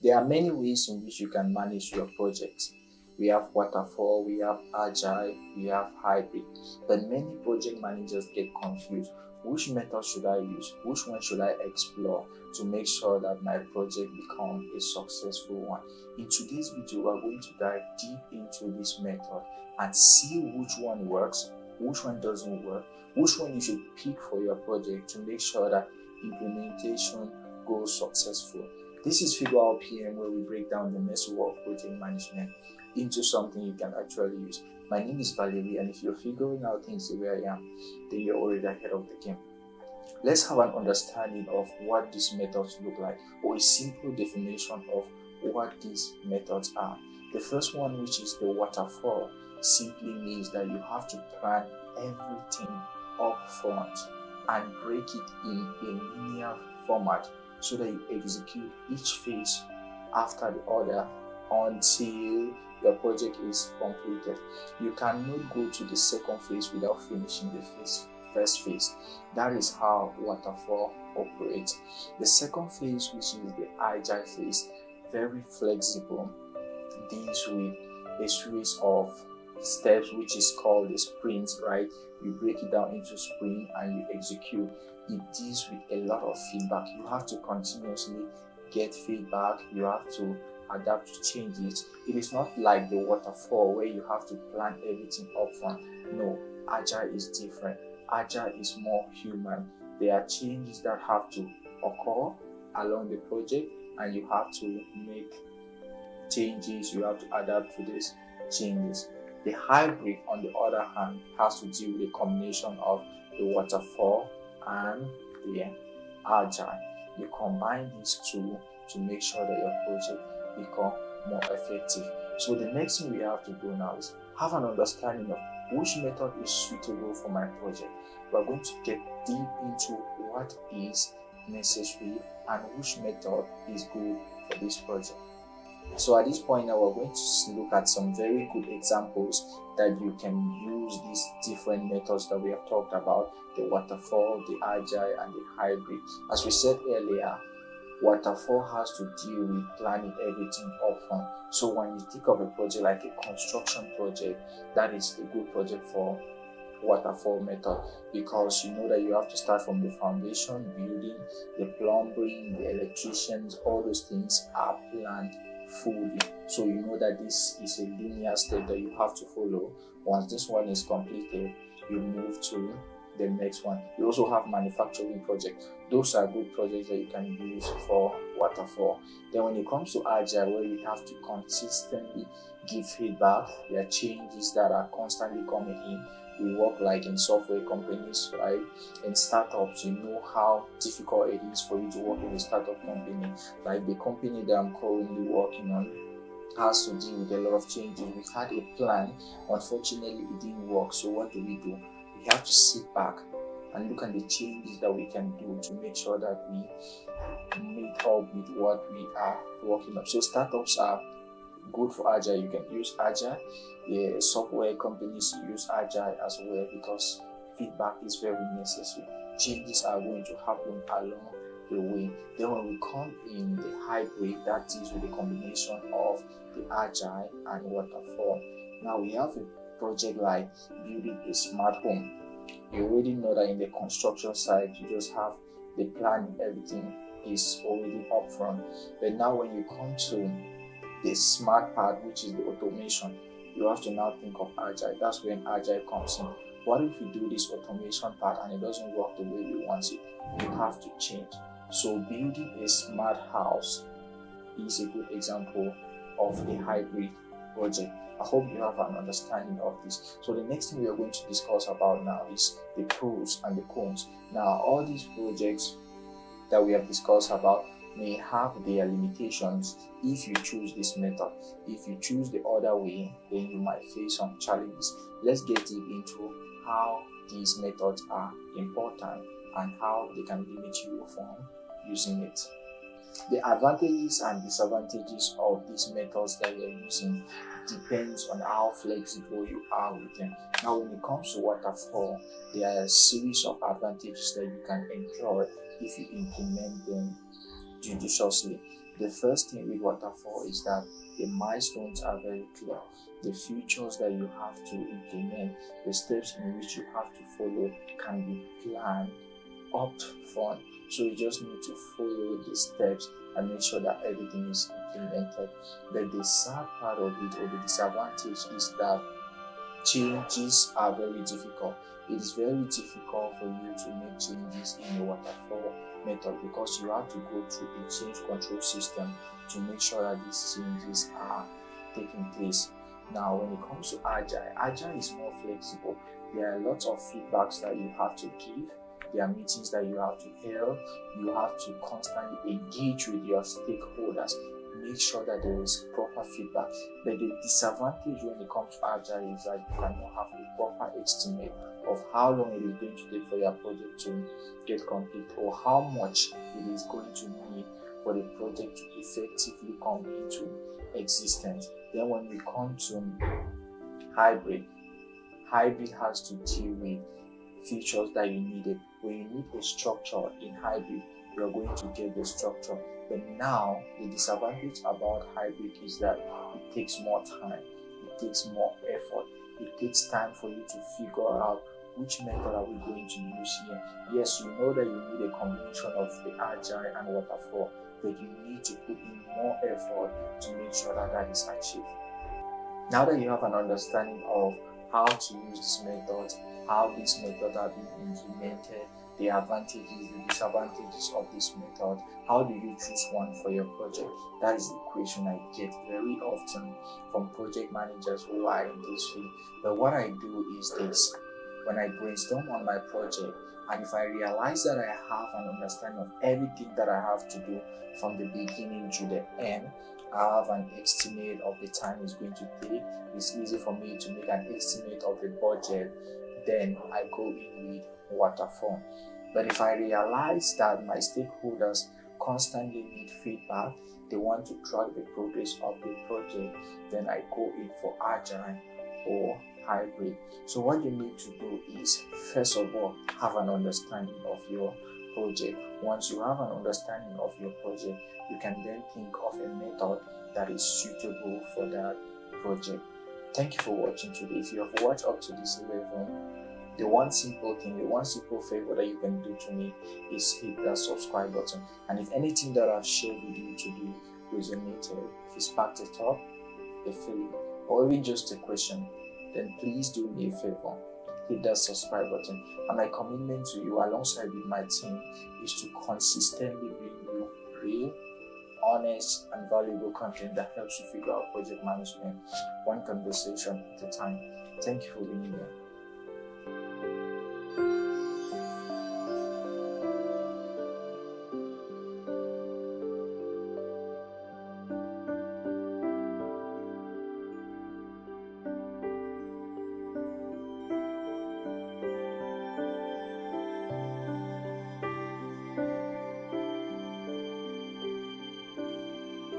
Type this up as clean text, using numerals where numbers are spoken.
There are many ways in which you can manage your projects. We have waterfall, we have agile, we have hybrid. But many project managers get confused. Which method should I use? Which one should I explore to make sure that my project becomes a successful one? In today's video, we're going to dive deep into this method and see which one works, which one doesn't work, which one you should pick for your project to make sure that implementation goes successful. This is Figure Out PM, where we break down the message of project management into something you can actually use. My name is Valeri, and if you're figuring out things the way I am, then you're already ahead of the game. Let's have an understanding of what these methods look like, or a simple definition of what these methods are. The first one, which is the waterfall, simply means that you have to plan everything up front and break it in a linear format so that you execute each phase after the other until your project is completed. You cannot go to the second phase without finishing the first phase. That is how waterfall operates. The second phase, which is the agile phase, very flexible, deals with a series of steps which is called the sprints, right? You break it down into sprint and you execute. It deals with a lot of feedback. You have to continuously get feedback. You have to adapt to changes. It is not like the waterfall where you have to plan everything upfront. No, agile is different. Agile is more human. There are changes that have to occur along the project, and you have to make changes. You have to adapt to these changes. The hybrid, on the other hand, has to deal with a combination of the waterfall and the agile. You combine these two to make sure that your project become more effective. So the next thing we have to do now is have an understanding of which method is suitable for my project. We're going to get deep into what is necessary and which method is good for this project. So at this point now, we're going to look at some very good examples that you can use these different methods that we have talked about: the waterfall, the agile, and the hybrid. As we said earlier, waterfall has to deal with planning everything upfront. So when you think of a project like a construction project, that is a good project for waterfall method, because you know that you have to start from the foundation, building, the plumbing, the electricians, all those things are planned fully. So you know that this is a linear step that you have to follow. Once this one is completed, you move to the next one. You also have manufacturing projects. Those are good projects that you can use for waterfall. Then when it comes to agile, where you have to consistently give feedback, there are changes that are constantly coming in. We work like in software companies, right? In startups, you know how difficult it is for you to work in a startup company. Like the company that I'm currently working on has to deal with a lot of changes. We had a plan, unfortunately it didn't work. So what do? We have to sit back and look at the changes that we can do to make sure that we meet up with what we are working on. So startups are good for agile. You can use agile. Yeah, software companies use agile as well, because feedback is very necessary. Changes are going to happen along the way. Then when we come in the hybrid, that is with the combination of the agile and waterfall. Now we have a project like building a smart home. You already know that in the construction side, you just have the planning, everything is already upfront. But now when you come to the smart part, which is the automation, you have to now think of agile. That's when agile comes in. What if you do this automation part and it doesn't work the way you want it? You have to change. So building a smart house is a good example of a hybrid project. I hope you have an understanding of this. So the next thing we are going to discuss about now is the pros and the cons. Now all these projects that we have discussed about may have their limitations if you choose this method. If you choose the other way, then you might face some challenges. Let's get deep into how these methods are important and how they can limit you from using it. The advantages and disadvantages of these methods that you're using depends on how flexible you are with them. Now when it comes to waterfall, there are a series of advantages that you can enjoy if you implement them judiciously. The first thing with Waterfall is that the milestones are very clear. The features that you have to implement, the steps in which you have to follow can be planned up front. So you just need to follow the steps and make sure that everything is implemented. But the sad part of it, or the disadvantage, is that changes are very difficult. It is very difficult for you to make changes in the Waterfall method because you have to go through a change control system to make sure that these changes are taking place. Now, when it comes to Agile is more flexible. There are lots of feedbacks that you have to give. There are meetings that you have to held. You have to constantly engage with your stakeholders. Make sure that there is proper feedback. But the disadvantage when it comes to Agile is that you cannot have a proper estimate of how long it is going to take for your project to get complete, or how much it is going to need for the project to effectively come into existence. Then when we come to hybrid has to deal with features that you needed. When you need a structure in hybrid, you're going to get the structure. But now, the disadvantage about hybrid is that it takes more time, it takes more effort, it takes time for you to figure out which method are we going to use here. Yes, you know that you need a combination of the Agile and Waterfall, but you need to put in more effort to make sure that that is achieved. Now that you have an understanding of how to use this method, how these methods are being implemented, the advantages, the disadvantages of this method, how do you choose one for your project? That is the question I get very often from project managers who are in this field. But what I do is this: when I brainstorm on my project, and if I realize that I have an understanding of everything that I have to do from the beginning to the end, I have an estimate of the time it's going to take. It's easy for me to make an estimate of the budget. Then I go in with Waterfall. But if I realize that my stakeholders constantly need feedback, they want to track the progress of the project, then I go in for Agile or hybrid. So what you need to do is, first of all, have an understanding of your project. Once you have an understanding of your project, you can then think of a method that is suitable for that project. Thank you for watching today. If you have watched up to this level, the one simple favor that you can do to me is hit that subscribe button. And if anything that I've shared with you today resonated, if it sparked a thought, a feeling, or even just a question, then please do me a favor, hit that subscribe button. And my commitment to you alongside with my team is to consistently bring you real, honest, and valuable content that helps you figure out project management one conversation at a time. Thank you for being here.